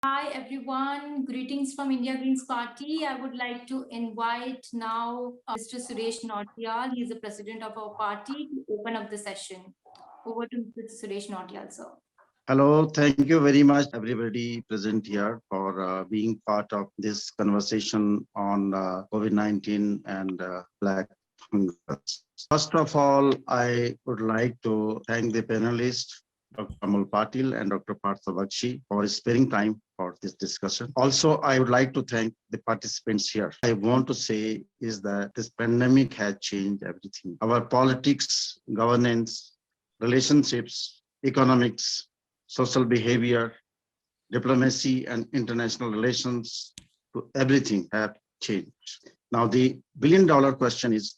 Hi everyone, greetings from India Greens Party. I would like to invite now Mr. Suresh Nautiyal. He is the president of our party to open up the session. Over to Mr. Suresh Nautiyal, sir. Hello, thank you very much, everybody present here for being part of this conversation on COVID-19 and black fungus. First of all, I would like to thank the panelists, Dr. Amol Patil and Dr. Partha Bakshi, for sparing time for this discussion. Also, I would like to thank the participants here. I want to say is that this pandemic has changed everything. Our politics, governance, relationships, economics, social behavior, diplomacy, and international relations, to everything have changed. Now, the billion-dollar question is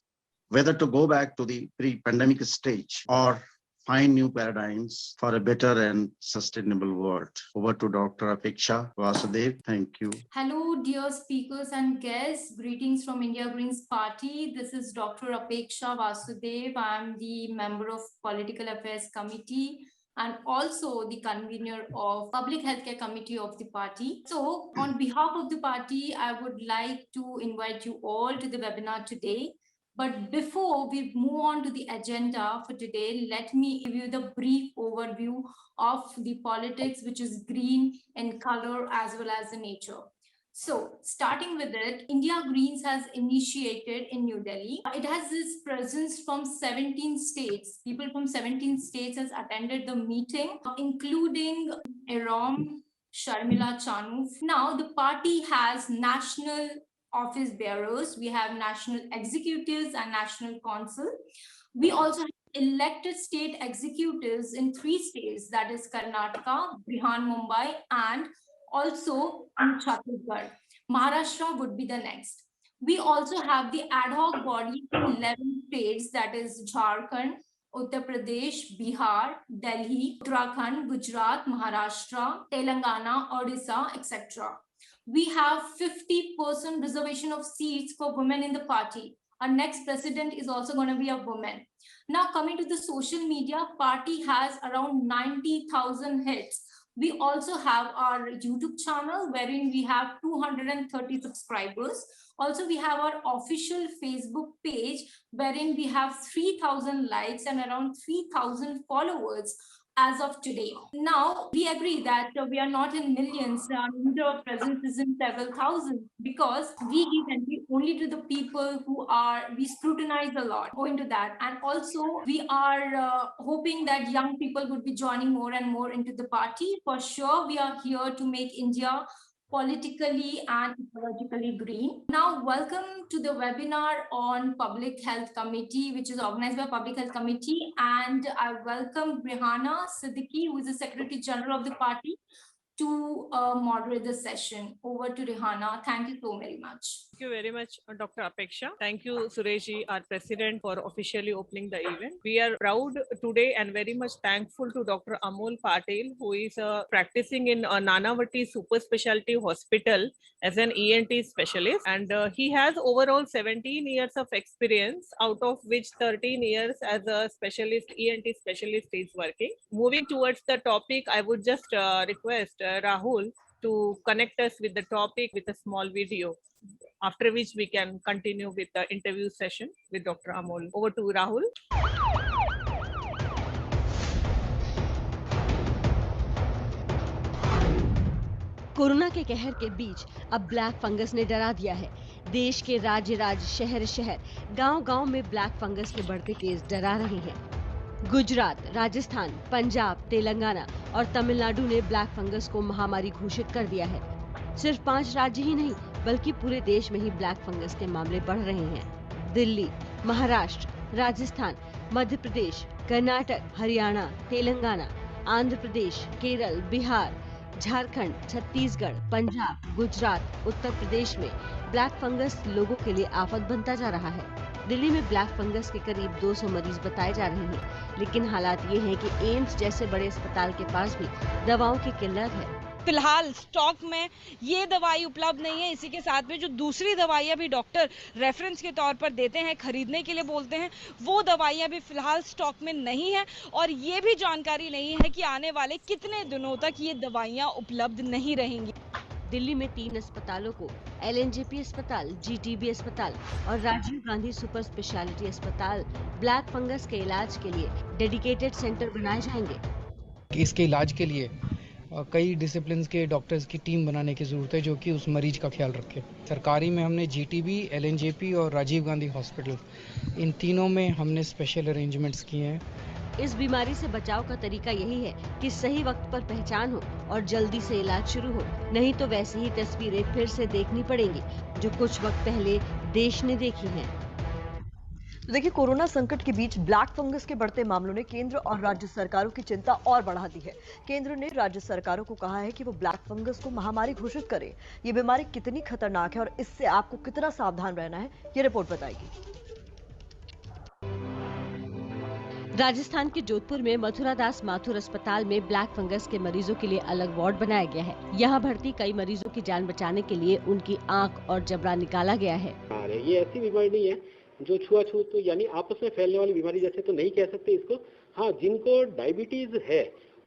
whether to go back to the pre-pandemic stage or find new paradigms for a better and sustainable world. Over to Dr. Apeksha Vasudev. Thank you. Hello, dear speakers and guests. Greetings from India Greens Party. This is Dr. Apeksha Vasudev. I am the member of Political Affairs Committee and also the convener of Public Healthcare Committee of the party. So on behalf of the party, I would like to invite you all to the webinar today. But before we move on to the agenda for today, let me give you the brief overview of the politics, which is green in color as well as the nature. So starting with it, India Greens has initiated in New Delhi. It has this presence from 17 states. People from 17 states has attended the meeting, including Aram Sharmila Chanu. Now the party has national office bearers, we have national executives and national council. We also have elected state executives in 3 states, that is Karnataka, Brihan, Mumbai, and also in Chhattisgarh. Maharashtra would be the next. We also have the ad hoc body in 11 states, that is Jharkhand, Uttar Pradesh, Bihar, Delhi, Uttarakhand, Gujarat, Maharashtra, Telangana, Odisha, etc. We have 50% reservation of seats for women in the party. Our next president is also going to be a woman. Now coming to the social media, party has around 90,000 hits. We also have our YouTube channel wherein we have 230 subscribers. Also, we have our official Facebook page wherein we have 3,000 likes and around 3,000 followers as of today. Now, we agree that we are not in millions, our presence is in several thousands because we give entry only to the people who we scrutinize a lot, owing to that. And also, we are hoping that young people would be joining more and more into the party. For sure, we are here to make India politically and ecologically green. Now, welcome to the webinar on Public Health Committee, which is organized by Public Health Committee. And I welcome Rehana Siddiqui, who is the Secretary General of the party, to moderate the session. Over to Rehana. Thank you so very much. Thank you very much, Dr. Apeksha. Thank you, Sureshji, our president, for officially opening the event. We are proud today and very much thankful to Dr. Amol Patil, who is practicing in Nanavati Super Specialty Hospital as an ENT specialist. And he has overall 17 years of experience, out of which 13 years as a specialist, ENT specialist is working. Moving towards the topic, I would just request Rahul to connect us with the topic with a small video, after which we can continue with the interview session with Dr. Amol. Over to Rahul. Corona के कहर के बीच अब black fungus ने डरा दिया है। देश के राज्य शहर शहर गांव-गांव में ब्लैक फंगस के बढ़ते केस डरा रहे हैं। गुजरात, राजस्थान, पंजाब, तेलंगाना और तमिलनाडु ने ब्लैक फंगस को महामारी घोषित कर दिया है। सिर्फ 5 राज्य ही नहीं बल्कि पूरे देश में ही ब्लैक फंगस के मामले बढ़ रहे हैं। दिल्ली, महाराष्ट्र, राजस्थान, मध्य प्रदेश, कर्नाटक, हरियाणा, तेलंगाना, आंध्र प्रदेश, केरल, बिहार, झारखंड, छत्तीसगढ़, पंजाब, गुजरात, उत्तर प्रदेश में ब्लैक फंगस लोगों के लिए आफत बनता जा रहा है। दिल्ली में ब्लैक फंगस के करीब 200 मरीज बताए जा रहे हैं, लेकिन हालात ये हैं कि एम्स जैसे बड़े अस्पताल के पास भी दवाओं की किल्लत है। फिलहाल स्टॉक में ये दवाई उपलब्ध नहीं है। इसी के साथ में जो दूसरी दवाइयाँ भी डॉक्टर रेफरेंस के तौर पर देते हैं, खरीदने के लिए बोलते हैं, वो दवाइयाँ भी फिलहाल स्टॉक में नहीं है और ये भी जानकारी नहीं है कि आने वाले कितने दिनों तक ये दवाइयाँ उपलब्ध नहीं रहेंगी। दिल्ली में 3 अस्पतालों को LNJP अस्पताल, GTB अस्पताल और राजीव गांधी सुपर स्पेशलिटी अस्पताल ब्लैक फंगस के इलाज के लिए डेडिकेटेड सेंटर बनाए जाएंगे। इसके इलाज के लिए कई डिसिप्लिन के डॉक्टर्स की टीम बनाने की ज़रूरत है जो कि उस मरीज का ख्याल रखे। सरकारी में हमने GTB, LNJP और राजीव गांधी हॉस्पिटल, इन तीनों में हमने स्पेशल अरेंजमेंट्स किए हैं। इस बीमारी से बचाव का तरीका यही है कि सही वक्त पर पहचान हो और जल्दी से इलाज शुरू हो, नहीं तो वैसी ही तस्वीरें फिर से देखनी पड़ेंगी जो कुछ वक्त पहले देश ने देखी हैं। तो देखिए, कोरोना संकट के बीच ब्लैक फंगस के बढ़ते मामलों ने केंद्र और राज्य सरकारों की चिंता और बढ़ा दी है। केंद्र ने राज्य सरकारों को कहा है कि वो ब्लैक फंगस को महामारी घोषित करें। ये बीमारी कितनी खतरनाक है और इससे आपको कितना सावधान रहना है, ये रिपोर्ट बताएगी। राजस्थान के जोधपुर में मथुरादास माथुर अस्पताल में ब्लैक फंगस के मरीजों के लिए अलग वार्ड बनाया गया है। यहाँ भर्ती कई मरीजों की जान बचाने के लिए उनकी आंख और जबड़ा निकाला गया है। ये ऐसी बीमारी नहीं है जो छुआछूत तो यानी आपस में फैलने वाली बीमारी जैसे तो नहीं कह सकते इसको। हाँ, जिनको डायबिटीज है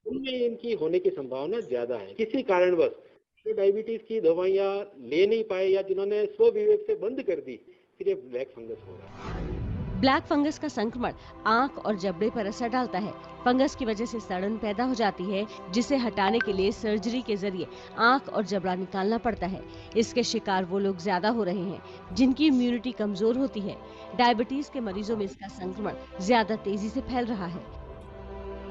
उनमें इनकी होने की संभावना ज्यादा है। किसी कारणवश जो डायबिटीज की दवाइयाँ ले नहीं पाए या जिन्होंने स्वविवेक से बंद कर दी, फिर ये ब्लैक फंगस हो रहा है। ब्लैक फंगस का संक्रमण आंख और जबड़े पर असर डालता है। फंगस की वजह से सड़न पैदा हो जाती है, जिसे हटाने के लिए सर्जरी के जरिए आंख और जबड़ा निकालना पड़ता है। इसके शिकार वो लोग ज्यादा हो रहे हैं जिनकी इम्यूनिटी कमजोर होती है। डायबिटीज के मरीजों में इसका संक्रमण ज्यादा तेजी से फैल रहा है।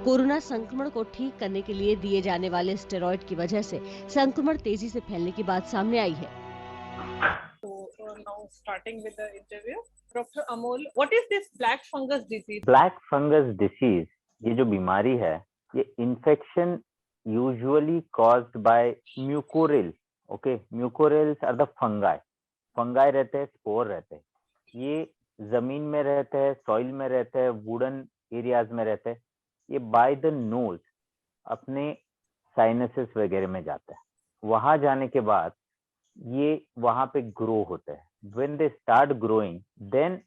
कोरोना संक्रमण को ठीक करने के लिए दिए जाने वाले स्टेरॉइड की वजह से संक्रमण तेजी से फैलने की बात सामने आई है। Now starting with the interview, Dr. Amol, what is this black fungus disease? Black fungus disease, ये जो बीमारी है, ये infection usually caused by mucorales. Okay, mucorales are the fungi. Fungi रहते हैं, spore रहते हैं. ये जमीन में रहते हैं, soil में रहते हैं, wooden areas में रहते हैं. ये by the nose अपने sinuses वगैरह में जाता है. वहां जाने के बाद ये वहां पे ग्रो होते हैं. When they start growing, then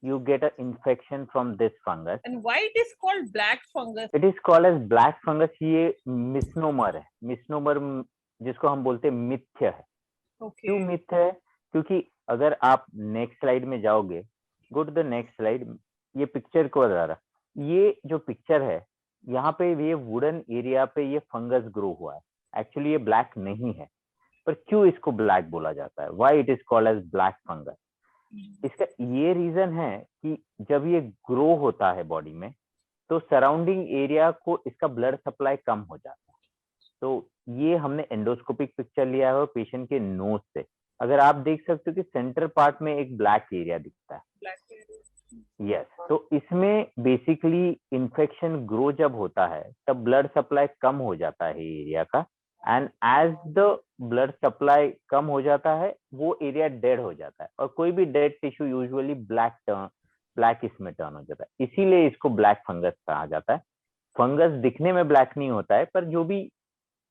you get an infection from this fungus. And why it is called black fungus? It is called as black fungus. ये misnomer है. Misnomer जिसको हम बोलते हैं मिथ्या है. Okay. क्यों मिथ्या है? क्योंकि अगर आप नेक्स्ट स्लाइड में जाओगे, go to the next slide, ये पिक्चर को बता रहा, ये जो पिक्चर है यहाँ पे ये वुडन एरिया पे ये फंगस ग्रो हुआ है. एक्चुअली ये ब्लैक नहीं है, पर क्यों इसको ब्लैक बोला जाता है? Why it is called as black fungus? इसका ये रीजन है कि जब ये ग्रो होता है बॉडी में, तो सराउंडिंग एरिया को इसका ब्लड सप्लाई कम हो जाता है. तो ये हमने एंडोस्कोपिक पिक्चर लिया है पेशेंट के नोज से. अगर आप देख सकते हो कि सेंटर पार्ट में एक ब्लैक एरिया दिखता है. यस, तो इसमें बेसिकली इन्फेक्शन ग्रो जब होता है तब ब्लड सप्लाई कम हो जाता है एरिया का, and as the blood supply कम हो जाता है वो एरिया डेड हो जाता है, और कोई भी डेड टिश्यू यूजुअली ब्लैक इसमें टर्न हो जाता है. इसीलिए इसको ब्लैक फंगस कहा जाता है. फंगस दिखने में ब्लैक नहीं होता है, पर जो भी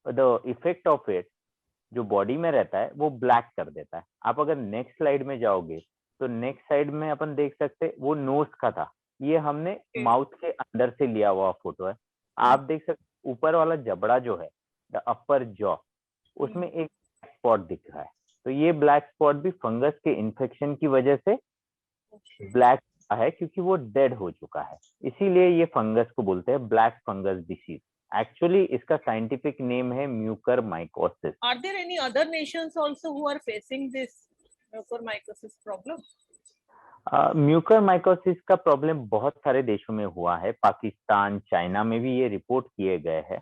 द इफेक्ट ऑफ इट जो बॉडी में रहता है वो ब्लैक कर देता है. आप अगर नेक्स्ट स्लाइड में जाओगे तो नेक्स्ट साइड में अपन देख सकते हैं वो नोज का था, ये हमने माउथ के अंदर से लिया हुआ फोटो है. आप देख सकते ऊपर वाला जबड़ा जो है, द अपर जॉ, उसमें एक स्पॉट दिख रहा है. तो ये ब्लैक स्पॉट भी फंगस के इन्फेक्शन की वजह से ब्लैक है, क्योंकि वो डेड हो चुका है. इसीलिए ये फंगस को बोलते हैं ब्लैक फंगस डिसीज. एक्चुअली इसका साइंटिफिक नेम है mucormycosis. Are there any other nations also who are facing this mucormycosis problem? Mucormycosis का प्रॉब्लम बहुत सारे देशों में हुआ है. पाकिस्तान, चाइना में भी ये रिपोर्ट किए गए हैं,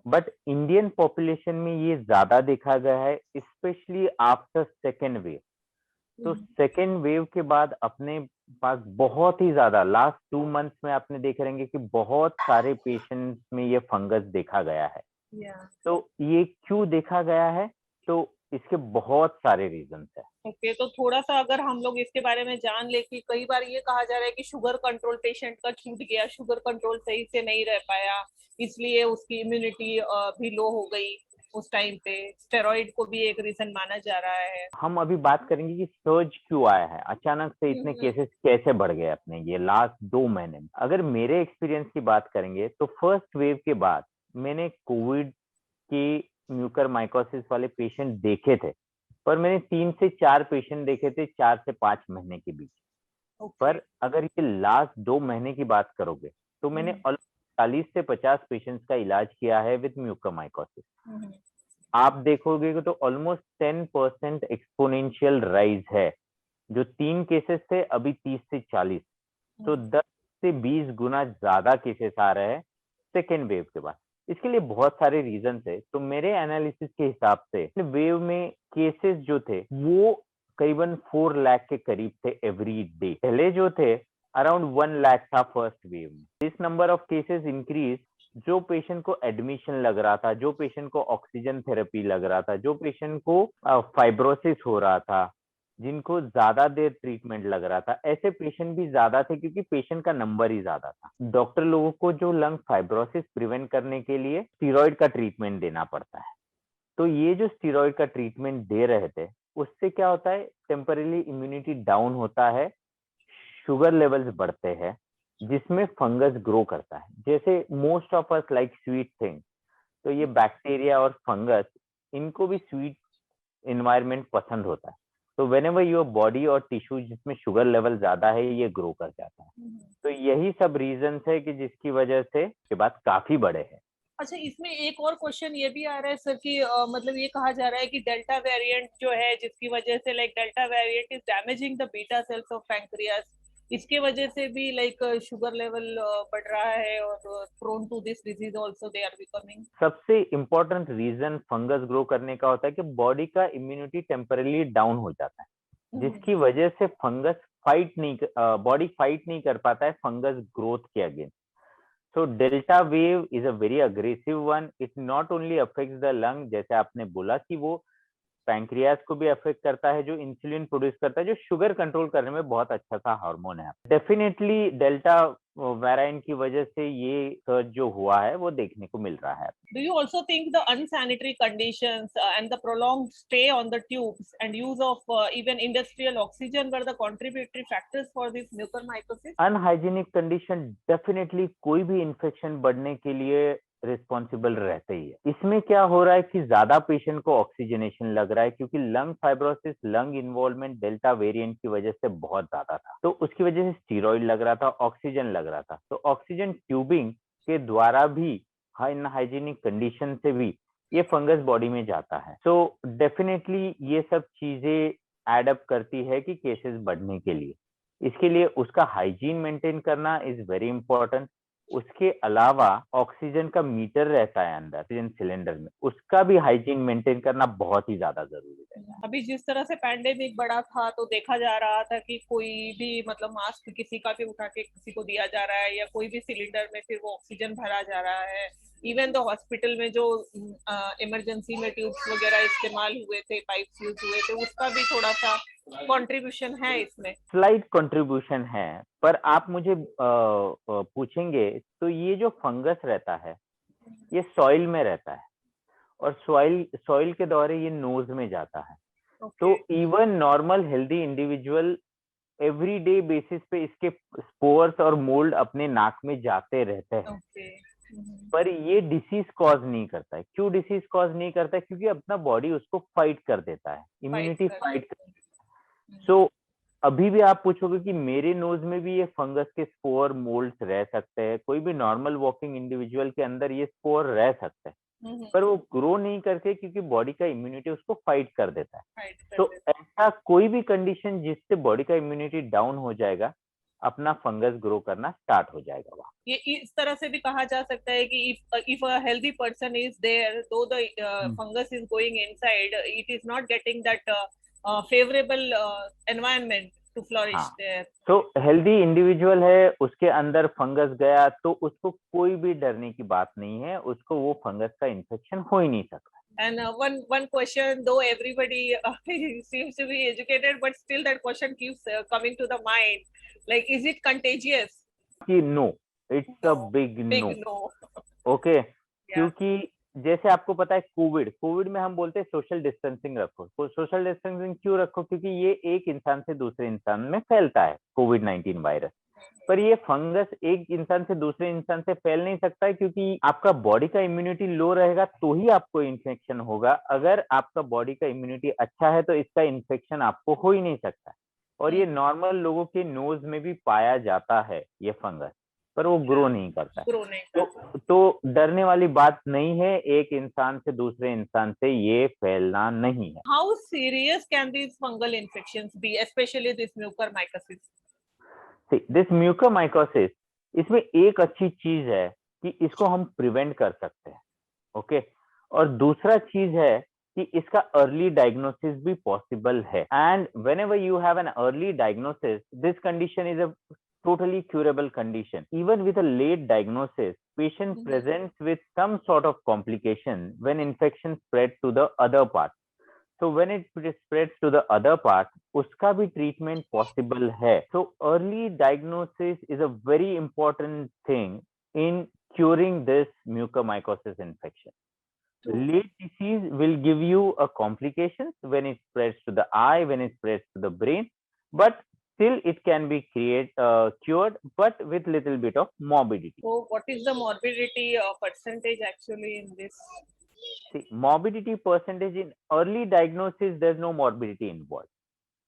बट इंडियन पॉपुलेशन में ये ज्यादा देखा गया है, स्पेशली आफ्टर सेकेंड वेव. तो सेकेंड वेव के बाद अपने पास बहुत ही ज्यादा लास्ट 2 मंथ्स में आपने देखे रहेंगे कि बहुत सारे पेशेंट्स में ये फंगस देखा गया है. तो ये क्यों देखा गया है? तो इसके बहुत सारे रीजंस है. ओके, तो थोड़ा सा अगर हम लोग इसके बारे में जान ले कि कई बार ये कहा जा रहा है कि शुगर कंट्रोल पेशेंट का छूट गया, शुगर कंट्रोल सही से नहीं रह पाया, इसलिए उसकी इम्यूनिटी भी लो हो गई. उस टाइम पे, स्टेरॉइड को भी एक रीजन माना जा रहा है। हम अभी बात करेंगे कि सर्ज क्यों आया है, अचानक से इतने केसेस कैसे बढ़ गए अपने ये लास्ट 2 महीने में। अगर मेरे एक्सपीरियंस की बात करेंगे तो फर्स्ट वेव के बाद मैंने कोविड की म्यूकरमाइकोसिस वाले पेशेंट देखे थे, पर मैंने 3 से 4 पेशेंट देखे थे 4 से 5 महीने के बीच। पर अगर ये लास्ट 2 महीने की बात करोगे तो मैंने 40 से 50 पेशेंट्स का इलाज किया है विद म्यूकरमाइकोसिस। आप देखोगे कि तो ऑलमोस्ट 10% एक्सपोनेंशियल राइज है। जो 3 केसेस थे अभी 30 से 40, तो 10 से 20 गुना ज्यादा केसेस आ रहे हैं सेकेंड वेव के बाद। इसके लिए बहुत सारे रीजन थे। तो मेरे एनालिसिस के हिसाब से वेव में केसेस जो थे वो करीबन 4 लाख के करीब थे एवरी डे। पहले जो थे अराउंड 1 लाख था फर्स्ट वेव में। This number of cases increase. जो पेशेंट को एडमिशन लग रहा था, जो पेशेंट को ऑक्सीजन थेरेपी लग रहा था, जो पेशेंट को फाइब्रोसिस हो रहा था, जिनको ज्यादा देर ट्रीटमेंट लग रहा था, ऐसे पेशेंट भी ज्यादा थे क्योंकि पेशेंट का नंबर ही ज्यादा था। डॉक्टर लोगों को जो लंग फाइब्रोसिस प्रिवेंट करने के लिए स्टीरॉइड का ट्रीटमेंट देना पड़ता है। तो ये जो स्टीरॉइड का ट्रीटमेंट दे रहे थे उससे क्या होता है, टेम्पररी इम्यूनिटी डाउन होता है, शुगर लेवल्स बढ़ते हैं, जिसमें फंगस ग्रो करता है। जैसे most of us like sweet thing, तो ये बैक्टीरिया और फंगस इनको भी स्वीट इन्वायरमेंट पसंद होता है। तो व्हेनेवर योर बॉडी और टिश्यू जिसमें शुगर लेवल ज्यादा है ये ग्रो कर जाता है। तो यही सब रीजंस है कि जिसकी वजह से ये बात काफी बड़े है। अच्छा, इसमें एक और क्वेश्चन ये भी आ रहा है सर कि मतलब ये कहा जा रहा है कि डेल्टा वेरिएंट जो है जिसकी वजह से like delta variant is damaging the beta cells of pancreas, इसके वजह से भी लाइक शुगर लेवल बढ़ रहा है और prone to this disease also they are becoming. सबसे इम्पोर्टेंट रीजन फंगस ग्रो करने का होता है कि बॉडी का इम्यूनिटी टेम्पररी डाउन हो जाता है, जिसकी वजह से फंगस बॉडी फाइट नहीं कर पाता है फंगस ग्रोथ के against. So delta wave is a very aggressive one. It not only affects the lung, जैसे आपने बोला कि वो पैंक्रियास को भी अफेक्ट करता है, जो इंसुलिन प्रोड्यूस करता है, जो शुगर कंट्रोल करने में बहुत अच्छा सा हार्मोन है। डेफिनेटली डेल्टा वेरिएंट की वजह से ये सर्ज जो हुआ है वो देखने को मिल रहा है। Do you also think the unsanitary conditions and the prolonged stay on the tubes and use of even industrial oxygen were the contributory factors for this mucormycosis? Unhygienic condition definitely कोई भी इन्फेक्शन बढ़ने के लिए responsible रहते ही है। इसमें क्या हो रहा है कि ज्यादा पेशेंट को ऑक्सीजनेशन लग रहा है क्योंकि lung fibrosis, lung involvement delta variant की वजह से बहुत ज्यादा था, तो उसकी वजह से स्टीरॉइड लग रहा था, ऑक्सीजन लग रहा था। तो ऑक्सीजन ट्यूबिंग के द्वारा भी अनहाइजीनिक कंडीशन से भी ये फंगस बॉडी में जाता है। सो डेफिनेटली ये सब चीजें एड अप करती है कि केसेस बढ़ने के लिए। इसके लिए उसका हाइजीन मेंटेन करना इज वेरी इंपॉर्टेंट। उसके अलावा ऑक्सीजन का मीटर रहता है अंदर ऑक्सीजन सिलेंडर में, उसका भी हाइजीन मेंटेन करना बहुत ही ज्यादा जरूरी है। अभी जिस तरह से पैंडेमिक बढ़ा था तो देखा जा रहा था कि कोई भी मतलब मास्क किसी का भी उठा के किसी को दिया जा रहा है या कोई भी सिलेंडर में फिर वो ऑक्सीजन भरा जा रहा है। इवन द हॉस्पिटल में जो इमरजेंसी में ट्यूब्स वगैरह इस्तेमाल हुए थे, पाइप्स यूज हुए थे, उसका भी थोड़ा सा कंट्रीब्यूशन है इसमें। स्लाइट कंट्रीब्यूशन है, पर आप मुझे पूछेंगे तो ये जो फंगस रहता है ये सॉइल में रहता है और सॉइल के द्वारा ये नोज में जाता है। तो even normal healthy individual everyday basis पे इसके स्पोर्स और मोल्ड अपने नाक में जाते रहते हैं, पर ये डिसीज कॉज नहीं करता है। क्यों डिसीज कॉज नहीं करता है? क्योंकि अपना बॉडी उसको फाइट कर देता है, इम्यूनिटी फाइट कर देता है। सो अभी भी आप पूछोगे कि मेरे नोज में भी ये फंगस के स्पोर मोल्ड्स रह सकते हैं, कोई भी नॉर्मल वॉकिंग इंडिविजुअल के अंदर ये स्पोर रह सकते हैं, पर वो ग्रो नहीं करते क्योंकि बॉडी का इम्यूनिटी उसको फाइट कर देता है। तो ऐसा कोई भी कंडीशन जिससे बॉडी का इम्यूनिटी डाउन हो जाएगा, अपना फंगस ग्रो करना स्टार्ट हो जाएगा वहाँ। ये इस तरह से भी कहा जा सकता है कि if a healthy person is there, though the fungus is going inside, it is not getting that favorable environment to flourish there. तो हेल्दी इंडिविजुअल है, उसके अंदर फंगस गया तो उसको कोई भी डरने की बात नहीं है, उसको वो फंगस का इन्फेक्शन हो ही नहीं सकता। And one question, though everybody seems to be educated, but still that question keeps coming to the mind, like, is it contagious? कि no, it's a big no. No. Okay, क्योंकि जैसे आपको पता है कोविड में हम बोलते हैं सोशल डिस्टेंसिंग रखो। तो सोशल डिस्टेंसिंग क्यों रखो? क्योंकि ये एक इंसान से दूसरे इंसान में फैलता है कोविड-19 वायरस। पर ये फंगस एक इंसान से दूसरे इंसान से फैल नहीं सकता है, क्योंकि आपका बॉडी का इम्यूनिटी लो रहेगा तो ही आपको इन्फेक्शन होगा। अगर आपका बॉडी का इम्यूनिटी अच्छा है तो इसका इन्फेक्शन आपको हो ही नहीं सकता। और ये नॉर्मल लोगों के नोज में भी पाया जाता है ये फंगस, पर वो ग्रो नहीं करता है। ग्रो नहीं तो डरने वाली बात नहीं है, एक इंसान से दूसरे इंसान से ये फैलना नहीं है। How serious can these fungal infections be, especially this mucormycosis? This mucormycosis, इसमें एक अच्छी चीज है कि इसको हम प्रिवेंट कर सकते हैं, ओके। और दूसरा चीज है कि इसका अर्ली डायग्नोसिस भी पॉसिबल है। And when ever you have an early diagnosis, this condition is a totally curable condition. Even with a late diagnosis, patient presents with some sort of complication when infection spread to the other part. So when it spreads to the other part, uska bhi treatment possible hai. So early diagnosis is a very important thing in curing this mucormycosis infection. Late disease will give you a complications when it spreads to the eye, when it spreads to the brain, but still it can be cured, but with little bit of morbidity. So what is the morbidity percentage actually in this? See, morbidity percentage in early diagnosis, there's no morbidity involved.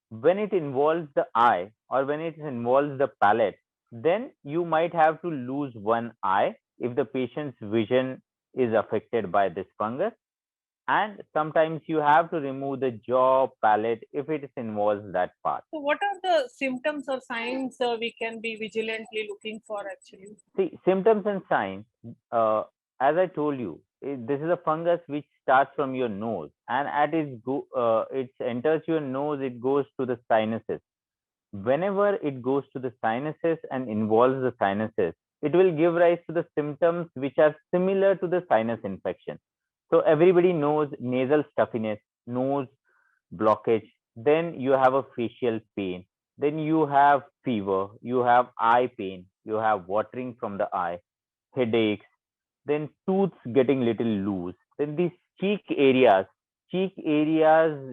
When it involves the eye or when it involves the palate, then you might have to lose one eye if the patient's vision is affected by this fungus. And sometimes you have to remove the jaw, palate if it involves that part. So what are the symptoms or signs we can be vigilantly looking for actually? See, symptoms and signs, as I told you, this is a fungus which starts from your nose, and it enters your nose, it goes to the sinuses. Whenever it goes to the sinuses and involves the sinuses, it will give rise to the symptoms which are similar to the sinus infection. So everybody knows nasal stuffiness, nose blockage, then you have a facial pain, then you have fever, you have eye pain, you have watering from the eye, headaches, then tooths getting little loose, then these cheek areas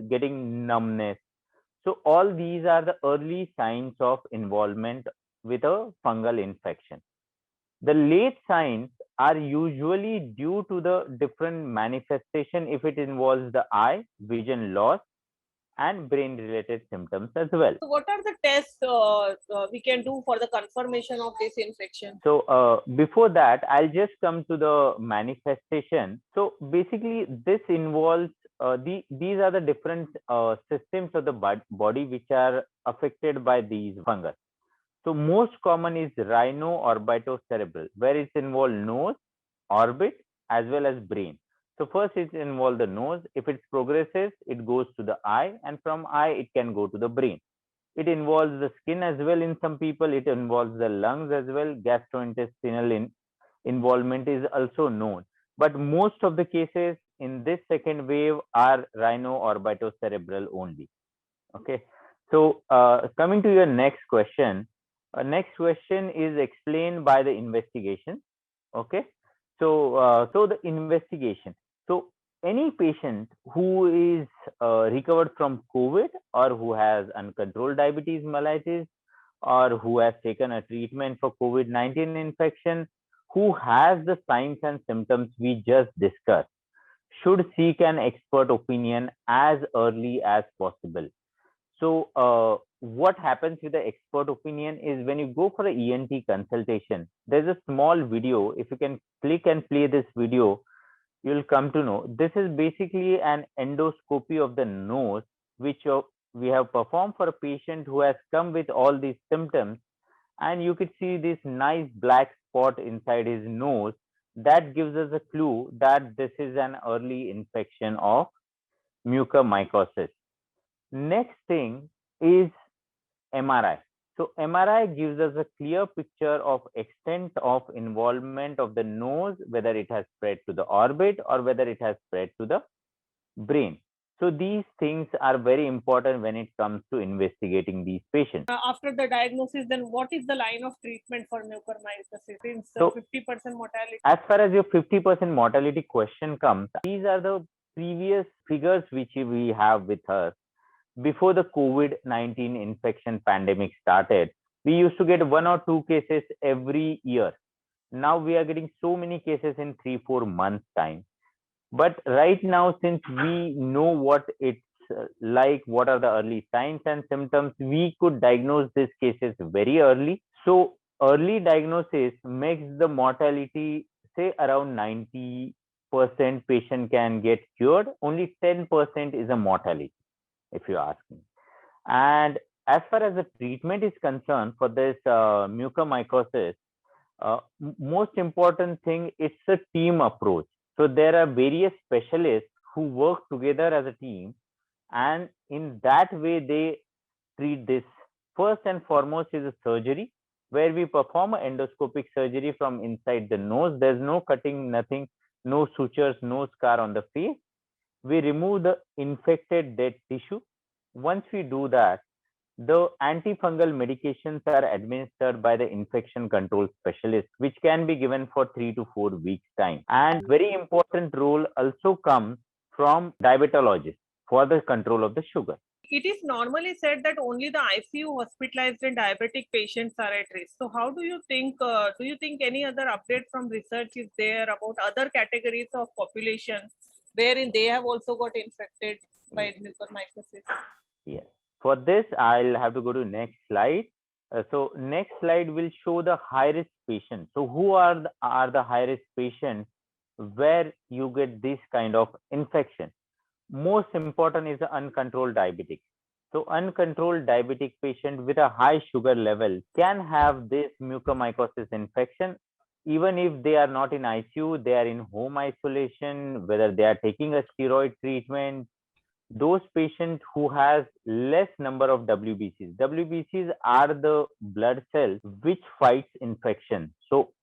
getting numbness. So all these are the early signs of involvement with a fungal infection. The late signs are usually due to the different manifestation if it involves the eye, vision loss, and brain related symptoms as well. So what are the tests we can do for the confirmation of this infection? So before that, I'll just come to the manifestation. So basically this involves these are the different systems of the body which are affected by these fungus. So most common is rhino-orbitocerebral, where it's involved nose, orbit, as well as brain. So first it involves the nose. If it progresses, it goes to the eye, and from eye it can go to the brain. It involves the skin as well in some people. It involves the lungs as well. Gastrointestinal involvement is also known. But most of the cases in this second wave are rhino-orbitocerebral only. Okay. So coming to your next question. Next question is explained by the investigation. Okay. So the investigation. So any patient who is recovered from COVID, or who has uncontrolled diabetes mellitus, or who has taken a treatment for COVID-19 infection, who has the signs and symptoms we just discussed, should seek an expert opinion as early as possible. So what happens with the expert opinion is when you go for an ENT consultation, there's a small video. If you can click and play this video, you'll come to know this is basically an endoscopy of the nose, which we have performed for a patient who has come with all these symptoms. And you could see this nice black spot inside his nose. That gives us a clue that this is an early infection of mucormycosis. Next thing is MRI. So MRI gives us a clear picture of extent of involvement of the nose, whether it has spread to the orbit or whether it has spread to the brain. So these things are very important when it comes to investigating these patients. After the diagnosis, then what is the line of treatment for mucormycosis? Since So- 50% mortality. As far as your 50% mortality question comes, these are the previous figures which we have with us. Before the COVID-19 infection pandemic started, we used to get 1 or 2 cases every year. Now we are getting so many cases in 3-4 months time. But right now, since we know what it's like, what are the early signs and symptoms, we could diagnose these cases very early. So early diagnosis makes the mortality, say, around 90% patient can get cured. Only 10% is a mortality, if you ask me. And as far as the treatment is concerned for this mucormycosis, most important thing, it's a team approach. So there are various specialists who work together as a team, and in that way they treat this. First and foremost is a surgery, where we perform an endoscopic surgery from inside the nose. There's no cutting, nothing, no sutures, no scar on the face. We remove the infected dead tissue. Once we do that, the antifungal medications are administered by the infection control specialist, which can be given for 3 to 4 weeks time. And very important role also comes from diabetologist for the control of the sugar. It is normally said that only the ICU hospitalized and diabetic patients are at risk. So how do you think any other update from research is there about other categories of population wherein they have also got infected by mucormycosis? Yes. For this, I'll have to go to next slide. So next slide will show the high-risk patients. So who are the high-risk patients where you get this kind of infection? Most important is the uncontrolled diabetic. So uncontrolled diabetic patient with a high sugar level can have this mucormycosis infection. Even if they are not in ICU, they are in home isolation, whether they are taking a steroid treatment. Those patients who has less number of WBCs. WBCs are the blood cells which fights infection. So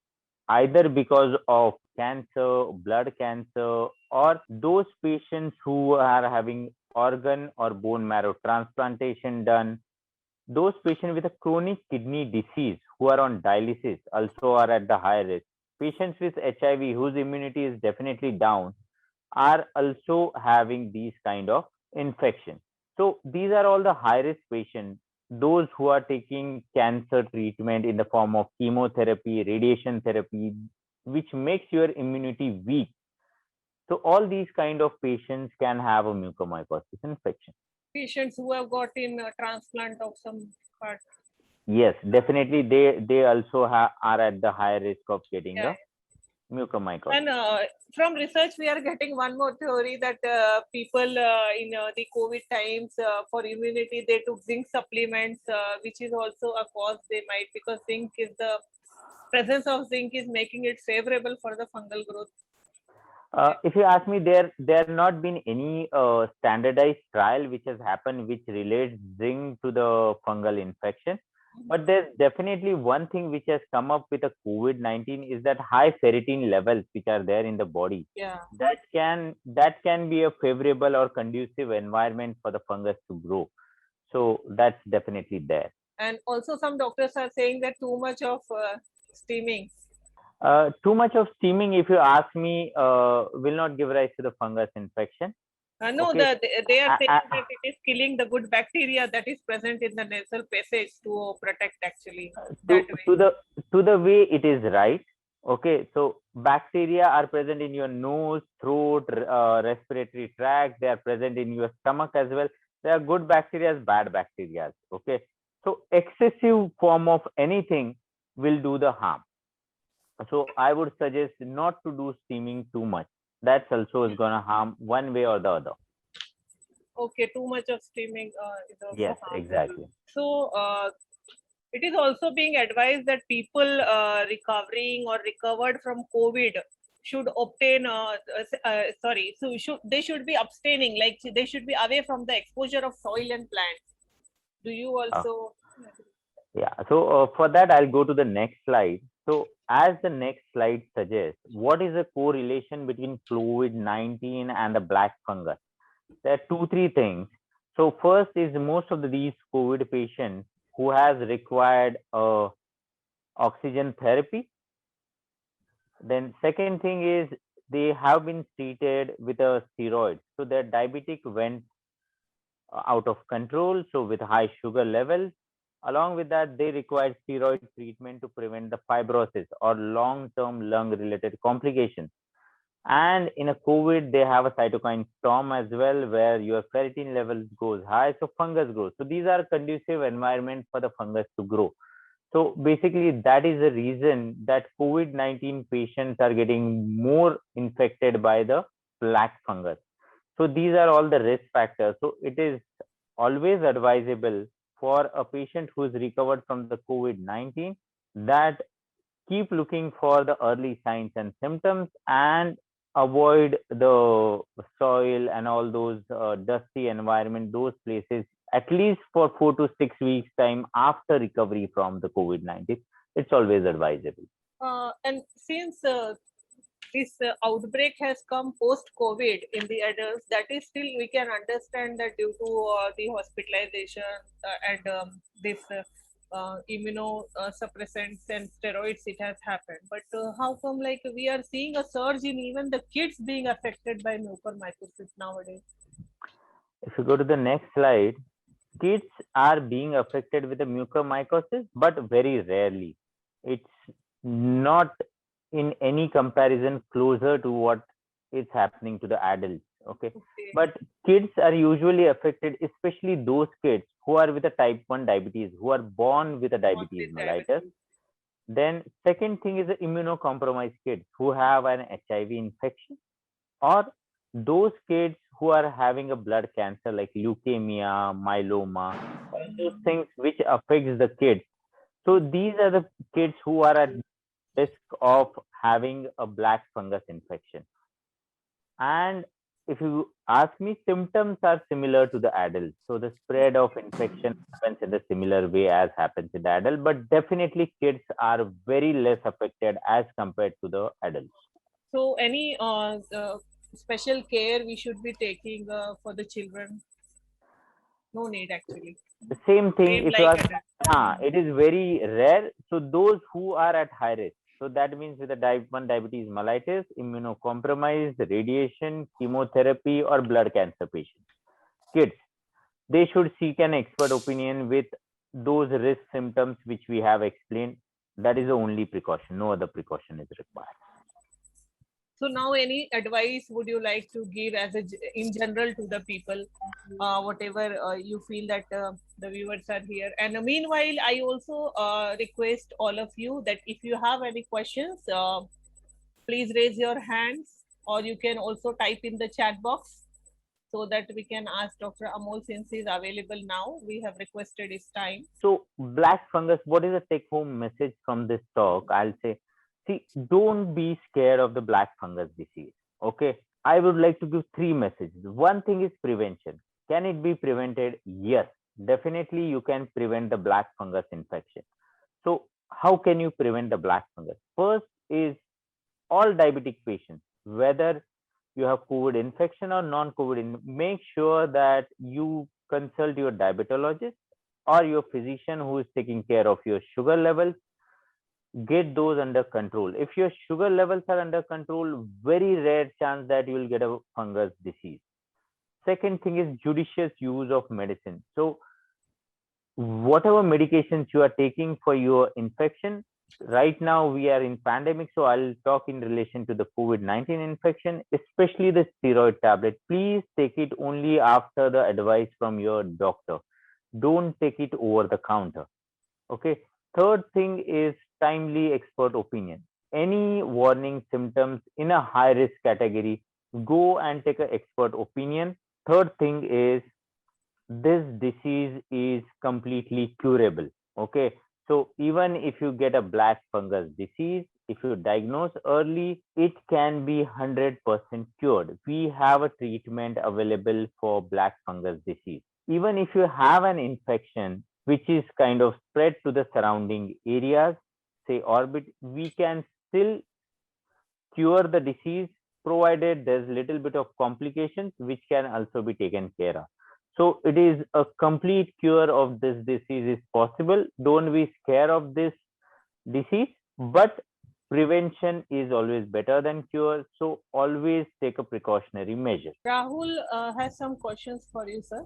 either because of cancer, blood cancer, or those patients who are having organ or bone marrow transplantation done, those patients with a chronic kidney disease who are on dialysis also are at the higher risk. Patients with HIV whose immunity is definitely down are also having these kind of infection. So these are all the high risk patients, those who are taking cancer treatment in the form of chemotherapy, radiation therapy, which makes your immunity weak. So all these kind of patients can have a mucormycosis infection. Patients who have got in a transplant of some part. Yes, definitely they also are at the higher risk of getting Yeah. the mucormycosis. And from research, we are getting one more theory that people in the COVID times for immunity, they took zinc supplements, which is also a cause they might, because the presence of zinc is making it favorable for the fungal growth. If you ask me, there not been any standardized trial which has happened which relates zinc to the fungal infection. But there's definitely one thing which has come up with a COVID-19 is that high ferritin levels which are there in the body. Yeah. That can be a favorable or conducive environment for the fungus to grow. So that's definitely there. And also some doctors are saying that too much of steaming. Too much of steaming, if you ask me, will not give rise to the fungus infection. No, Okay. they are saying that it is killing the good bacteria that is present in the nasal passage to protect actually. To the way it is right. Okay, so bacteria are present in your nose, throat, respiratory tract. They are present in your stomach as well. There are good bacteria, bad bacteria. Okay, so excessive form of anything will do the harm. So I would suggest not to do steaming too much. That's also is gonna harm one way or the other. Okay, too much of steaming is also Yes, harmful. exactly. So it is also being advised that people recovering or recovered from COVID should obtain they should be abstaining, like they should be away from the exposure of soil and plants. Do you also Yeah, so for that I'll go to the next slide. So as the next slide suggests, what is the correlation between COVID-19 and the black fungus? There are two, three things. So first is most of these COVID patients who has required oxygen therapy. Then second thing is they have been treated with a steroid. So their diabetic went out of control. So with high sugar levels, along with that, they required steroid treatment to prevent the fibrosis or long-term lung-related complications. And in a COVID, they have a cytokine storm as well, where your ferritin levels goes high, so fungus grows. So these are conducive environment for the fungus to grow. So basically, that is the reason that COVID-19 patients are getting more infected by the black fungus. So these are all the risk factors. So it is always advisable for a patient who is recovered from the COVID-19 that keep looking for the early signs and symptoms and avoid the soil and all those dusty environment, those places, at least for 4 to 6 weeks time after recovery from the COVID-19. It's always advisable. And since this outbreak has come post-COVID in the adults, that is still we can understand that due to the hospitalization and this immunosuppressants and steroids, it has happened. But how come like we are seeing a surge in even the kids being affected by mucormycosis nowadays? If you go to the next slide, kids are being affected with the mucormycosis, but very rarely. It's not in any comparison closer to what is happening to the adults. Okay. But kids are usually affected, especially those kids who are with a type 1 diabetes, who are born with a diabetes mellitus. Then second thing is the immunocompromised kids who have an HIV infection, or those kids who are having a blood cancer like leukemia, myeloma, all those things which affects the kids. So these are the kids who are at risk of having a black fungus infection. And if you ask me, symptoms are similar to the adults. So the spread of infection happens in a similar way as happens in the adult, but definitely kids are very less affected as compared to the adults. So any special care we should be taking for the children? No need actually. The same thing, Same if like you ask, it is very rare. So those who are at high risk, so that means with the type 1 diabetes mellitus, immunocompromised, radiation, chemotherapy, or blood cancer patients, kids, they should seek an expert opinion with those risk symptoms which we have explained. That is the only precaution. No other precaution is required. So now any advice would you like to give as in general to the people, whatever you feel that the viewers are here? And meanwhile, I also request all of you that if you have any questions, please raise your hands, or you can also type in the chat box so that we can ask Dr. Amol since he is available now. We have requested his time. So black fungus, what is the take home message from this talk? I'll say, see, don't be scared of the black fungus disease. Okay. I would like to give 3 messages. One thing is prevention. Can it be prevented? Yes, definitely you can prevent the black fungus infection. So how can you prevent the black fungus? First is all diabetic patients, whether you have COVID infection or non-COVID, make sure that you consult your diabetologist or your physician who is taking care of your sugar levels. Get those under control. If your sugar levels are under control, very rare chance that you will get a fungus disease. Second thing is judicious use of medicine. So whatever medications you are taking for your infection, right now we are in pandemic, so I'll talk in relation to the COVID-19 infection, especially the steroid tablet. Please take it only after the advice from your doctor. Don't take it over the counter. Okay. Third thing is timely expert opinion. Any warning symptoms in a high risk category, go and take an expert opinion. Third thing is this disease is completely curable. Okay. So even if you get a black fungus disease, if you diagnose early, it can be 100% cured. We have a treatment available for black fungus disease. Even if you have an infection which is kind of spread to the surrounding areas, say orbit, we can still cure the disease provided there's little bit of complications which can also be taken care of. So it is a complete cure of this disease is possible. Don't be scared of this disease, but prevention is always better than cure. So always take a precautionary measure. Rahul has some questions for you, sir.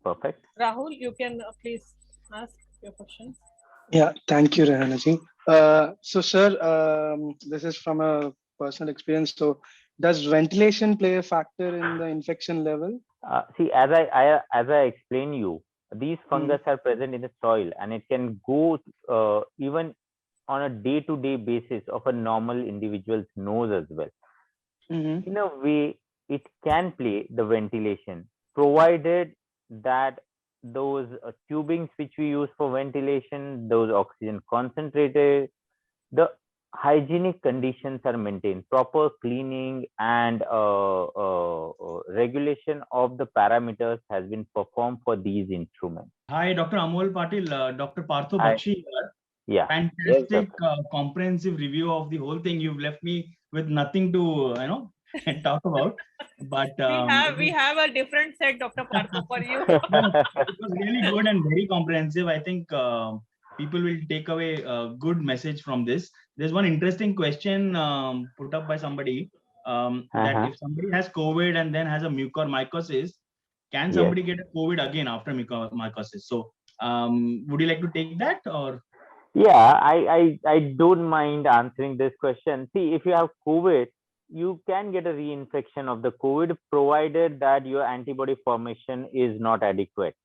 Perfect. Rahul, you can please ask your questions. Yeah, thank you, Rehana ji. So, sir, this is from a personal experience. So, does ventilation play a factor in the infection level? See, as I explained you, these fungus are present in the soil, and it can go even on a day-to-day basis of a normal individual's nose as well. In a way, it can play the ventilation, provided that those tubings which we use for ventilation, those oxygen concentrated, the hygienic conditions are maintained, proper cleaning and regulation of the parameters has been performed for these instruments. Hi, Dr. Amol Patil, Dr. Partho Bakshi here. Yeah. Fantastic, comprehensive review of the whole thing. You've left me with nothing to, talk about. But we have a different set, Dr. Partho, for you. It was really good and very comprehensive. I think people will take away a good message from this. There's one interesting question put up by somebody that if somebody has COVID and then has a mucormycosis, can somebody get a COVID again after mucormycosis? So would you like to take that or? Yeah, I don't mind answering this question. See, if you have COVID, you can get a reinfection of the COVID, provided that your antibody formation is not adequate.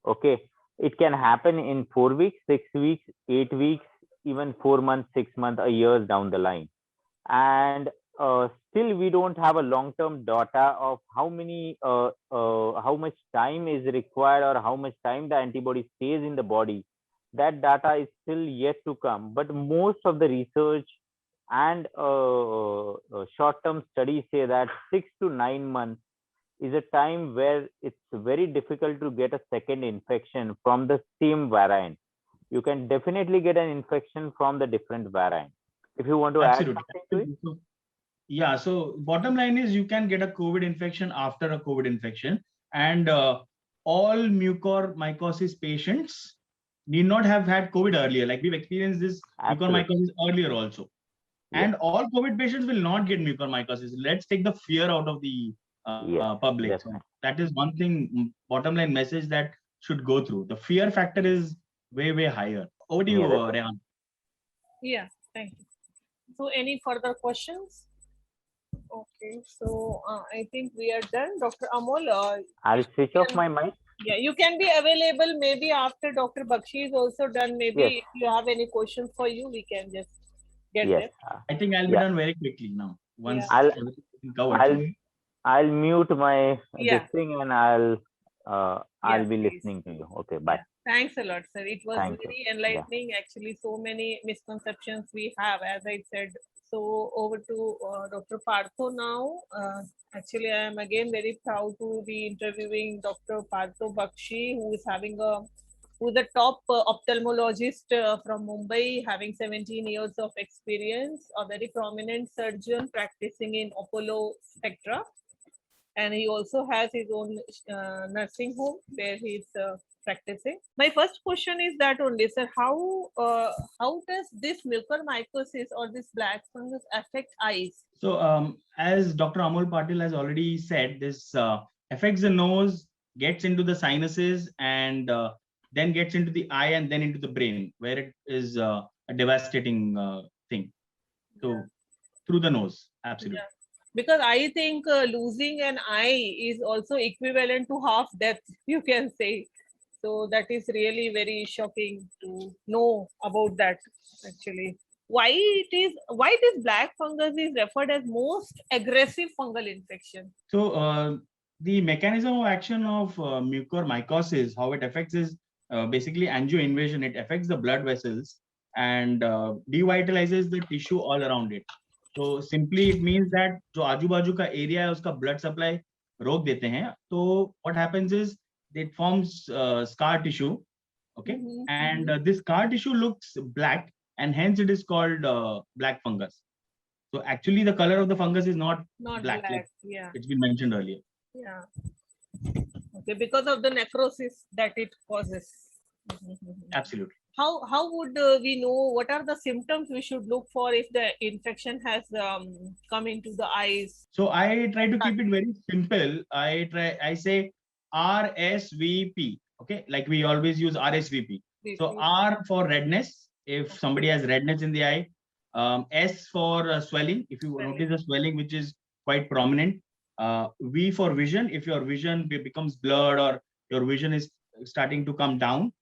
Okay, it can happen in 4 weeks, 6 weeks, 8 weeks, even 4 months, 6 months, a year down the line. And still, we don't have a long-term data of how much time is required or how much time the antibody stays in the body. That data is still yet to come. But most of the research and short-term studies say that 6 to 9 months is a time where it's very difficult to get a second infection from the same variant. You can definitely get an infection from the different variant. If you want to add something to it. Yeah, so bottom line is you can get a COVID infection after a COVID infection, and all mucormycosis patients need not have had COVID earlier. Like we've experienced this mucormycosis earlier also. And all COVID patients will not get mucormycosis. Let's take the fear out of the public. So that is one thing, bottom line message that should go through. The fear factor is way, way higher. Over to you, Rehan. Yeah, thank you. So any further questions? Okay, so I think we are done. Dr. Amol. I'll switch off my mic. Yeah, you can be available maybe after Dr. Bakshi is also done. Maybe if you have any questions for you, we can just get there. I think I'll be done very quickly now. Once I'll mute my this thing and I'll be listening to you. Okay, bye. Thanks a lot, sir. It was very enlightening. Actually, so many misconceptions we have, as I said. So over to Dr. Partho now. Actually, I am again very proud to be interviewing Dr. Partho Bakshi, who is the top ophthalmologist from Mumbai, having 17 years of experience, a very prominent surgeon practicing in Apollo Spectra. And he also has his own nursing home where he's practicing. My first question is that only, sir, how does this mucormycosis or this black fungus affect eyes? So as Dr. Amol Patil has already said, this affects the nose, gets into the sinuses, and then gets into the eye and then into the brain, where it is a devastating thing. So through the nose, absolutely. Yeah. Because I think losing an eye is also equivalent to half death, you can say. So that is really very shocking to know about that, actually. Why this black fungus is referred as most aggressive fungal infection? So the mechanism of action of mucormycosis, how it affects is basically angioinvasion. It affects the blood vessels and devitalizes the tissue all around it. So simply it means that जो आजू बाजू का area है उसका blood supply रोक देते हैं. So what happens is it forms scar tissue, okay, and this scar tissue looks black, and hence it is called black fungus. So actually the color of the fungus is not black. like Yeah. it's been mentioned earlier. Yeah. Okay, because of the necrosis that it causes. Absolutely. How would we know what are the symptoms we should look for if the infection has come into the eyes? So I try to keep it very simple. I say RSVP. Okay, like we always use RSVP. So R for redness, if somebody has redness in the eye. S for swelling, if you notice the swelling which is quite prominent. V for vision, if your vision becomes blurred or your vision is starting to come down.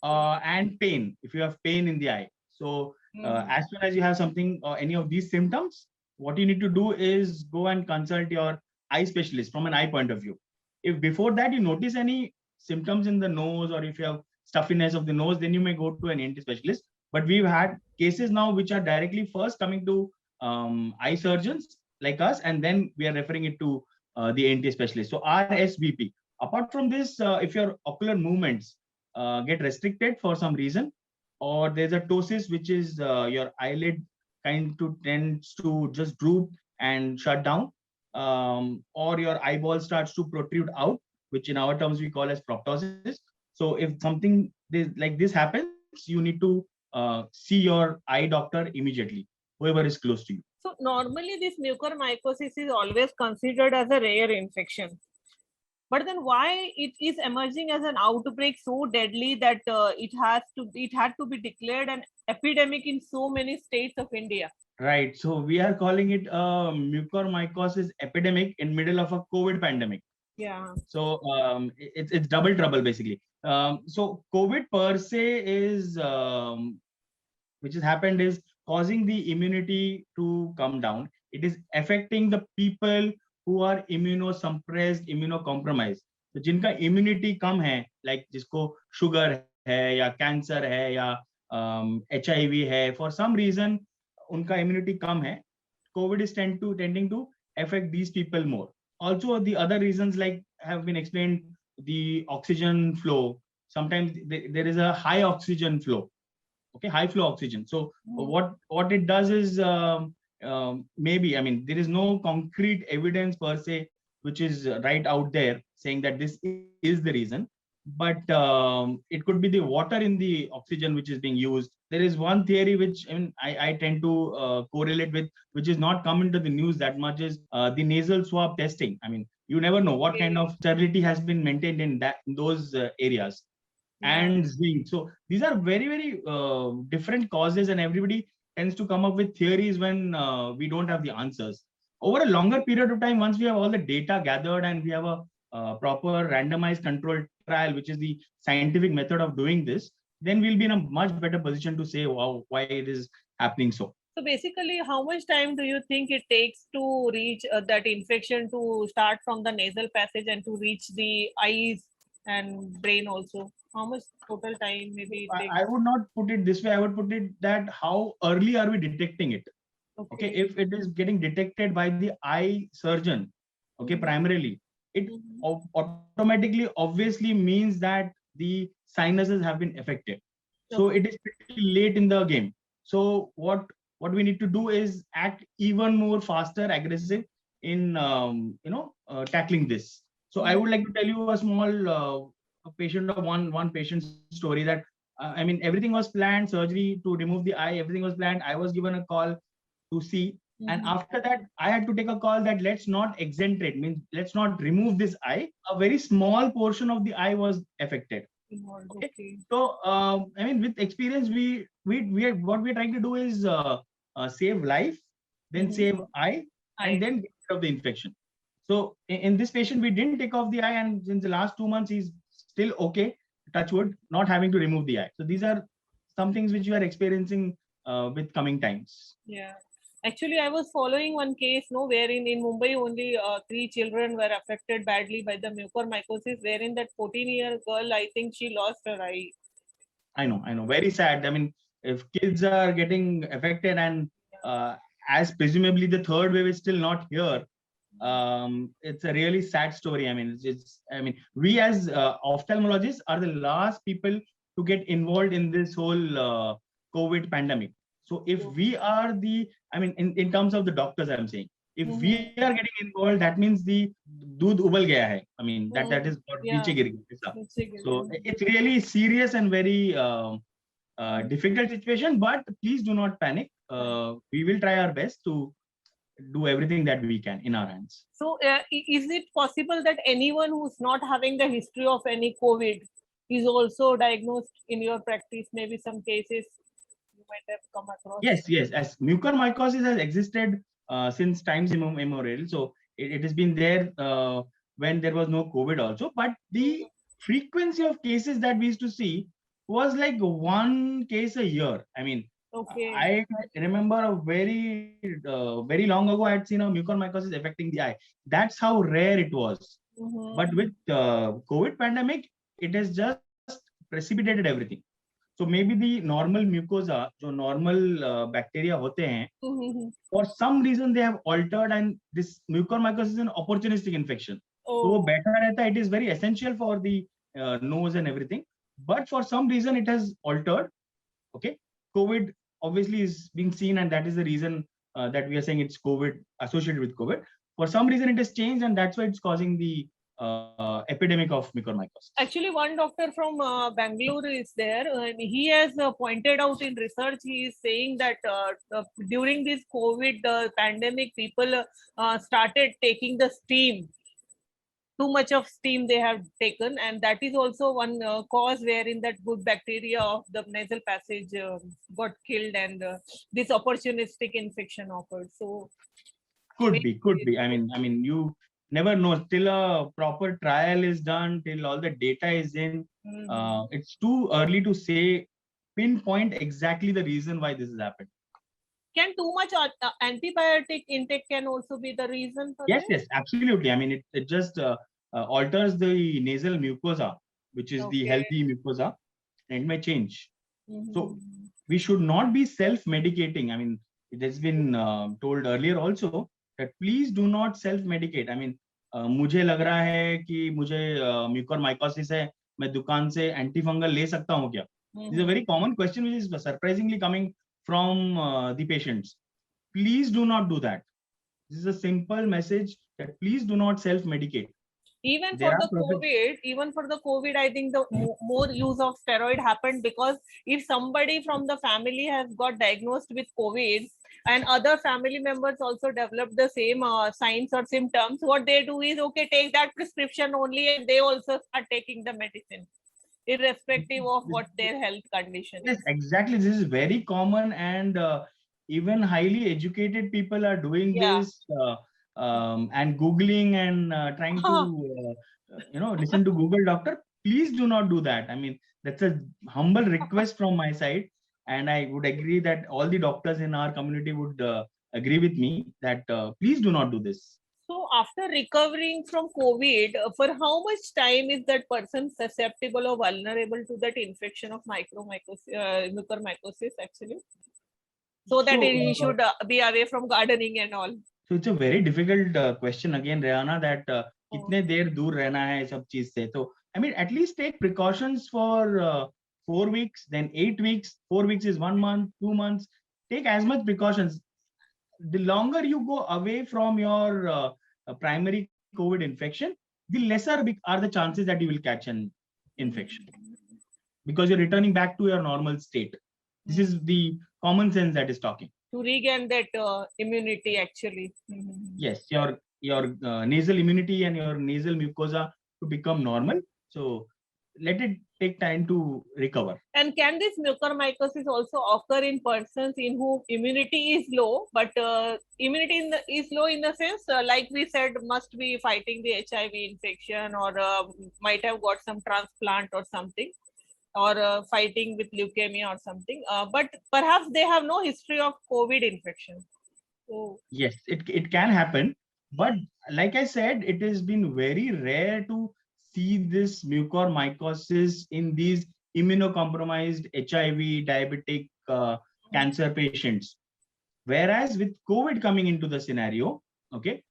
And pain, if you have pain in the eye. So as soon as you have something or any of these symptoms, what you need to do is go and consult your eye specialist from an eye point of view. If before that you notice any symptoms in the nose, or if you have stuffiness of the nose, then you may go to an ENT specialist. But we've had cases now which are directly first coming to eye surgeons like us, and then we are referring it to the ENT specialist. So RSVP. Apart from this, if your ocular movements get restricted for some reason, or there's a ptosis, which is your eyelid tends to just droop and shut down, or your eyeball starts to protrude out, which in our terms we call as proptosis. So if something like this happens, you need to see your eye doctor immediately, whoever is close to you. So normally this mucormycosis is always considered as a rare infection. But then why it is emerging as an outbreak so deadly that it had to be declared an epidemic in so many states of India? Right. So we are calling it a mucormycosis epidemic in middle of a COVID pandemic. Yeah. So it's double trouble basically. So COVID per se is which has happened is causing the immunity to come down. It is affecting the people who are immunosuppressed, immunocompromised. तो जिनका immunity कम है, like जिसको sugar है या cancer है या HIV है, for some reason उनका immunity कम है, COVID is tending to affect these people more. Also, the other reasons like have been explained, the oxygen flow. Sometimes there is a high oxygen flow, okay, high flow oxygen. So what it does is maybe, I mean, there is no concrete evidence per se which is right out there saying that this is the reason, but it could be the water in the oxygen which is being used. There is one theory which I tend to correlate with, which is not come into the news that much, is the nasal swab testing. I mean, you never know what kind of sterility has been maintained in those areas. And zinc. So these are very, very different causes, and everybody tends to come up with theories when we don't have the answers. Over a longer period of time, once we have all the data gathered and we have a proper randomized controlled trial, which is the scientific method of doing this, then we'll be in a much better position to say, wow, why it is happening so. So basically, how much time do you think it takes to reach that infection to start from the nasal passage and to reach the eyes and brain also? How much total time maybe it takes? I would not put it this way. I would put it that how early are we detecting it? Okay, if it is getting detected by the eye surgeon, okay, primarily, it automatically obviously means that the sinuses have been affected. So it is pretty late in the game. So what we need to do is act even more faster, aggressive in tackling this. So I would like to tell you a small one patient's story that I mean, everything was planned, surgery to remove the eye, everything was planned. I was given a call to see, and after that I had to take a call that let's not exenterate, means let's not remove this eye. A very small portion of the eye was affected. Okay. So I mean, with experience, we are, what we're trying to do is save life, then save eye, and then get rid of the infection. So in this patient, we didn't take off the eye, and in the last 2 months, he's still okay, touch wood, not having to remove the eye. So these are some things which you are experiencing with coming times. Yeah. Actually, I was following one case, wherein in Mumbai only 3 children were affected badly by the mucormycosis, wherein that 14-year girl, I think she lost her eye. I know. Very sad. I mean, if kids are getting affected and as presumably the third wave is still not here, it's a really sad story. I mean, we as ophthalmologists are the last people to get involved in this whole COVID pandemic. So if we are I mean, in terms of the doctors, I'm saying, if we are getting involved, that means the doodh ubal gaya hai. I mean, that is what Yeah. niche gir gaya. So it's really serious and very difficult situation, but please do not panic. We will try our best to do everything that we can in our hands. So is it possible that anyone who's not having the history of any COVID is also diagnosed in your practice? Maybe some cases you might have come across. Yes. As mucormycosis has existed since times immemorial, so it has been there when there was no COVID also. But the frequency of cases that we used to see was like one case a year. I mean, Okay. I remember a very long ago I had seen a mucormycosis affecting the eye. That's how rare it was. But with COVID pandemic, it has just precipitated everything. So maybe the normal mucosa, जो normal bacteria होते हैं, for some reason they have altered, and this mucormycosis is an opportunistic infection. So वो बैठा रहता है, it is very essential for the nose and everything. But for some reason it has altered. Okay, COVID obviously is being seen, and that is the reason that we are saying it's COVID associated with COVID. For some reason it has changed, and that's why it's causing the epidemic of mucormycosis. Actually, one doctor from Bangalore is there, and he has pointed out in research, he is saying that during this COVID pandemic, people started taking the steam. Too much of steam they have taken, and that is also one cause wherein that good bacteria of the nasal passage got killed, and this opportunistic infection occurred. So could be. I mean, you never know till a proper trial is done, till all the data is in. It's too early to say, pinpoint exactly the reason why this has happened. Can too much antibiotic intake can also be the reason for yes that? Yes, absolutely. I mean, it just alters the nasal mucosa, which is the healthy mucosa, and it may change. So we should not be self-medicating. I mean, it has been told earlier also that please do not self-medicate. I mean, मुझे लग रहा है कि मुझे mucormycosis है, मैं दुकान से antifungal ले सकता हूँ क्या? This is a very common question which is surprisingly coming from the patients. Please do not do that. This is a simple message that please do not self-medicate. Even for the COVID, I think the more use of steroid happened, because if somebody from the family has got diagnosed with COVID and other family members also developed the same signs or symptoms, what they do is, okay, take that prescription only, and they also start taking the medicine, irrespective of what their health condition is. Yes, exactly. This is very common, and even highly educated people are doing this and Googling and trying to, listen to Google Doctor. Please do not do that. I mean, that's a humble request from my side. And I would agree that all the doctors in our community would agree with me that please do not do this. So after recovering from COVID, for how much time is that person susceptible or vulnerable to that infection of mucormycosis actually? So that he should be away from gardening and all. So it's a very difficult question again, Rehana, that kitne der dur rehna hai sab cheez se. So I mean, at least take precautions for 4 weeks, then 8 weeks. 4 weeks is 1 month, 2 months. Take as much precautions. The longer you go away from your primary COVID infection, the lesser are the chances that you will catch an infection, because you're returning back to your normal state. This is the common sense that is talking. To regain that immunity, actually. Yes, your nasal immunity and your nasal mucosa to become normal. So let it take time to recover. And can this mucormycosis also occur in persons in whom immunity is low, but immunity is low in the sense, like we said, must be fighting the HIV infection, or might have got some transplant or something, or fighting with leukemia or something, but perhaps they have no history of COVID infection. So yes, it can happen, but like I said, it has been very rare to see this mucormycosis in these immunocompromised HIV, diabetic, cancer patients. Whereas with COVID coming into the scenario, okay,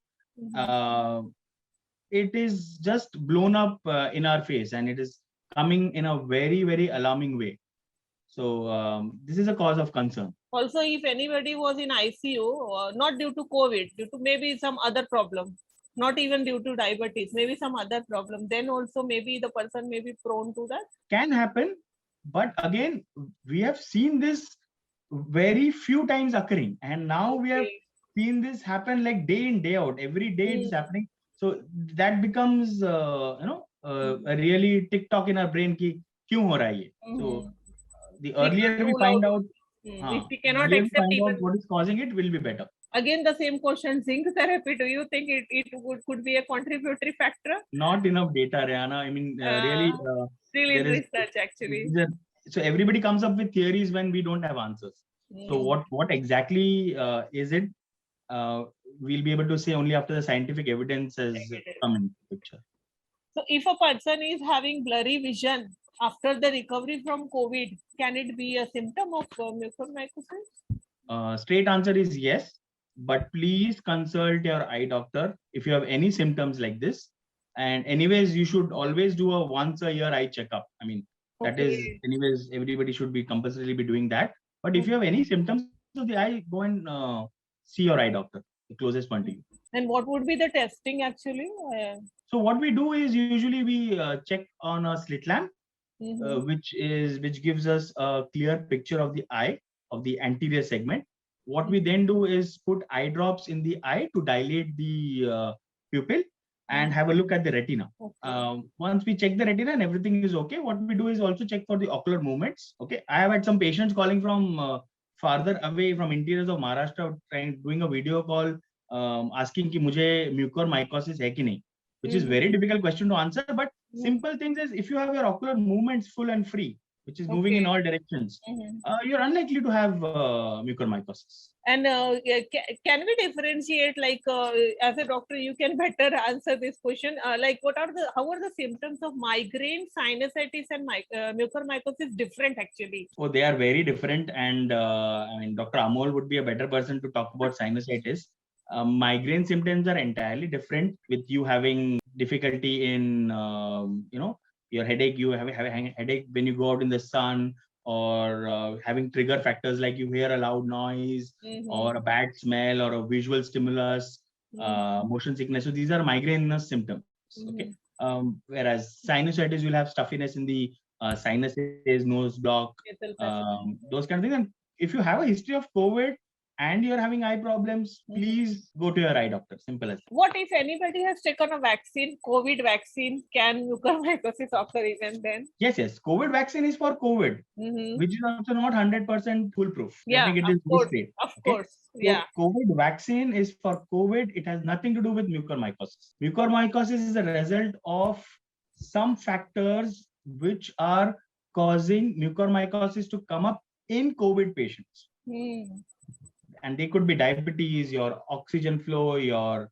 it is just blown up in our face, and it is coming in a very, very alarming way. So this is a cause of concern. Also, if anybody was in ICU, not due to COVID, due to maybe some other problem, not even due to diabetes, maybe some other problem, then also maybe the person may be prone to that. Can happen, but again, we have seen this very few times occurring, and now we have seen this happen like day in, day out. Every day it's happening. So that becomes, a really TikTok in our brain ki kyun ho raha hai ye? So the earlier we find out, if we cannot earlier we accept find even out what is causing it, will be better. again the same question, zinc therapy, do you think it could be a contributory factor? Not enough data, Rihanna. I mean, really, Still in there is- research actually. so everybody comes up with theories when we don't have answers. So what exactly is it? We'll be able to say only after the scientific evidence has come into the picture. So if a person is having blurry vision after the recovery from COVID, can it be a symptom of mucormycosis? Straight answer is yes, but please consult your eye doctor if you have any symptoms like this. And anyways, you should always do a once a year eye checkup. I mean, that is, anyways, everybody should be compulsorily be doing that. But if you have any symptoms of the eye, go and see your eye doctor, the closest one to you. And what would be the testing actually? So what we do is usually we check on a slit lamp, which gives us a clear picture of the eye, of the anterior segment. What we then do is put eye drops in the eye to dilate the pupil and have a look at the retina. Once we check the retina and everything is okay, what we do is also check for the ocular movements. Okay, I have had some patients calling from farther away, from interiors of Maharashtra, doing a video call, asking ki mujhe mucormycosis hai ki nahi, which is very difficult question to answer. But simple things is, if you have your ocular movements full and free, which is moving in all directions, you're unlikely to have mucormycosis. And can we differentiate, like as a doctor, you can better answer this question. Like how are the symptoms of migraine, sinusitis, and mucormycosis different actually? Oh, they are very different. And I mean, Dr. Amol would be a better person to talk about sinusitis. Migraine symptoms are entirely different, with you having difficulty in, your headache. You have a headache when you go out in the sun, or having trigger factors like you hear a loud noise, or a bad smell, or a visual stimulus, motion sickness. So these are migraine symptoms. Okay. Whereas sinusitis, you'll have stuffiness in the sinuses, nose block, those kind of things. And if you have a history of COVID and you're having eye problems, please go to your eye doctor. Simple as that. What if anybody has taken a vaccine, COVID vaccine, can mucormycosis occur even then? Yes. COVID vaccine is for COVID, which is also not 100% foolproof. Yeah, of course. Yeah. So COVID vaccine is for COVID. It has nothing to do with mucormycosis. Mucormycosis is a result of some factors which are causing mucormycosis to come up in COVID patients. And they could be diabetes, your oxygen flow, your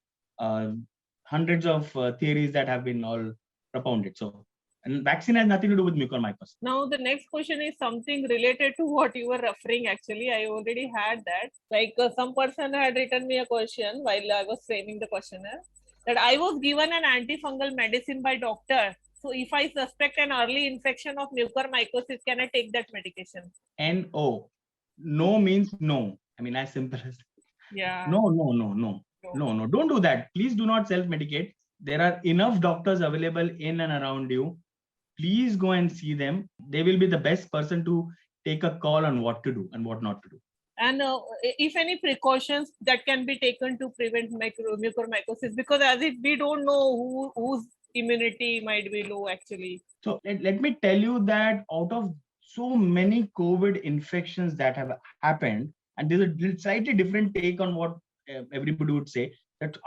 hundreds of theories that have been all propounded. So, and vaccine has nothing to do with mucormycosis. Now, the next question is something related to what you were referring. Actually, I already had that. Like some person had written me a question while I was framing the questionnaire, that I was given an antifungal medicine by doctor. So if I suspect an early infection of mucormycosis, can I take that medication? No. No means no. I mean, as simple as that. Yeah. No. Don't do that. Please do not self-medicate. There are enough doctors available in and around you. Please go and see them. They will be the best person to take a call on what to do and what not to do. And if any precautions that can be taken to prevent mucormycosis, because as if we don't know whose immunity might be low actually. So let me tell you that out of so many COVID infections that have happened, and there's a slightly different take on what everybody would say, that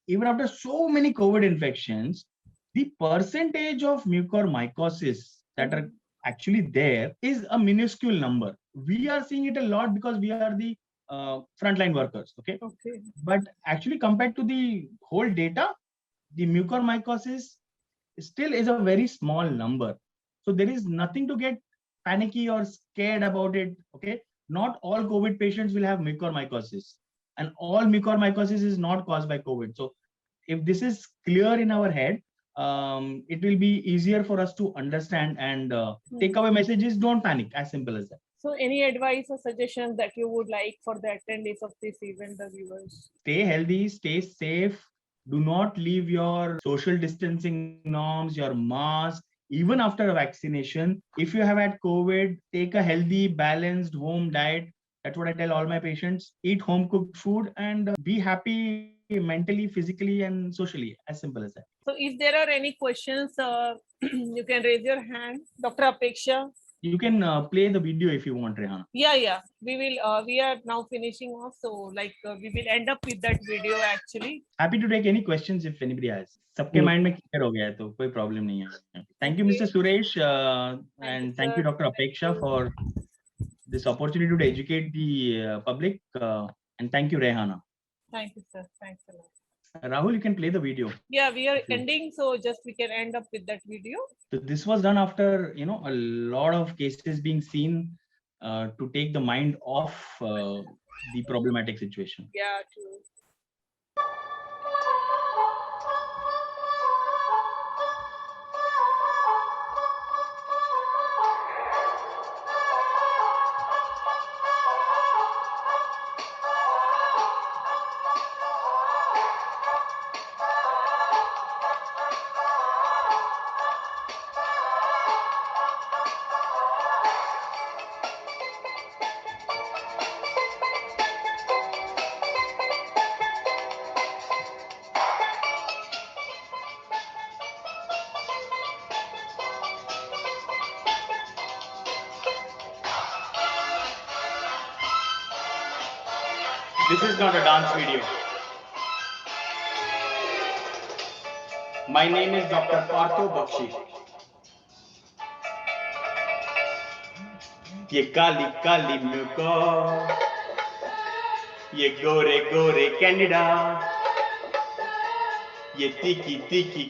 even after so many COVID infections, the percentage of mucormycosis that are actually there is a minuscule number. We are seeing it a lot because we are the frontline workers. Okay. But actually, compared to the whole data, the mucormycosis still is a very small number. So there is nothing to get panicky or scared about it. Okay. Not all COVID patients will have mucormycosis, and all mucormycosis is not caused by COVID. So if this is clear in our head, it will be easier for us to understand, and take away messages. Don't panic. As simple as that. So any advice or suggestions that you would like for the attendees of this event, the viewers? Stay healthy, stay safe. Do not leave your social distancing norms, your mask, even after a vaccination. If you have had COVID, take a healthy, balanced home diet. That's what I tell all my patients. Eat home cooked food and be happy mentally, physically, and socially. As simple as that. So if there are any questions, you can raise your hand. Dr. Apeksha. You can play the video if you want, Rehana. Yeah. We will. We are now finishing off, so we will end up with that video actually. Happy to take any questions if anybody has. सबके mind में clear हो गया है तो कोई problem नहीं है. Thank you, Mr. Suresh, and thank you, Dr. Apeksha, for this opportunity to educate the public, and thank you, Rehana. Thank you, sir. Thanks a lot. Rahul, you can play the video. Yeah, we are ending, so just we can end up with that video. So this was done after a lot of cases being seen to take the mind off the problematic situation. Yeah, true. This is not a dance video. My name is Dr. Partho Bakshi. ये काली काली मुको, ये गोरे गोरे Canada, ये तीखी तीखी